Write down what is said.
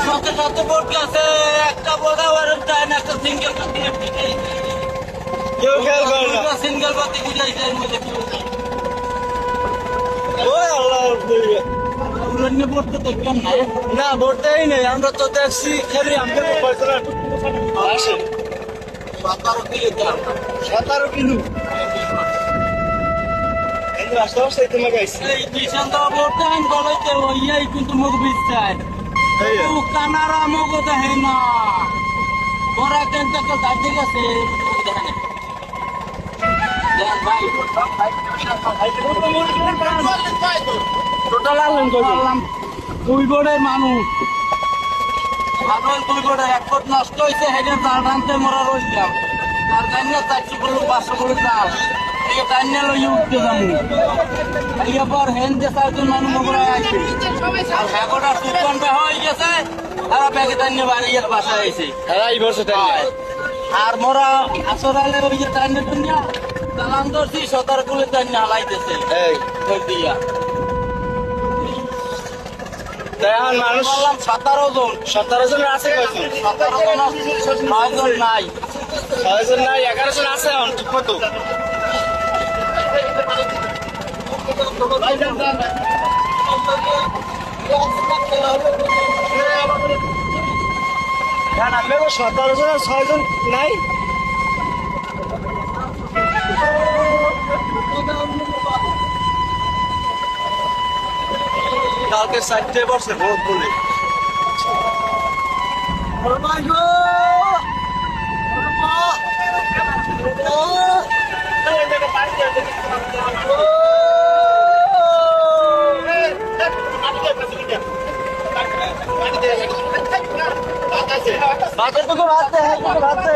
শত শত ভোট গেছে, একটা বোধা চায় না, একটা সিঙ্গেল কেউ খেয়াল করে না। সিঙ্গেল বাতি বুঝাইছে এর মধ্যে ওই আল্লাহ ভোট তো দেখলাম না। না ভোট দেয় নাই, আমরা তো দেখছি খালি আমাদের আসে 17 কিলো রাস্তা অবস্থায় তোমাকে আইসি এই কিষান তো ভোট দেন বলাইতে ওইয়াই কিন্তু মুখ বিচ্ছায় কানারা মুখ দেখে না, ওরা কিন্তু একটা দাঁড়িয়ে গেছে দেখে না। টোটাল আনলেন বললাম দুই বোর্ডের মানুষ, মানুষ দুই বোর্ডের এক ফুট নষ্ট হয়েছে, হেঁটে তার টানতে মরা রইলাম, তার জানিয়ে 400 কিলো 500 কিলো চাল এই জানিয়ে লইয়ে উঠতে যাবো। এরপর হেন যে 4জন মানুষ মোগরা আছে আর ব্যাগটা সুপন্ড হয়ে গেছে, তারা ব্যাগে জানিয়ে বাড়িয়ে বাসায় আইছে। এই বছর আর মোরা আসরালে ওই যে জানিয়ে দুনিয়া চালান ধরছি 17 কিলো জানিয়ে হালাইতেছে এই ওই দিয়া। এখন মানুষ বললাম 17 জন, 17 জন আছে কয়জন? 17 জন 9 জন নাই। 6 জন নাই, 11 জন আছে এখন ঠিক মতো। আমি 17 জন আর 6 জন নাই। কালকে 4টে বসে ভোট বলে বাতের তো ভাতে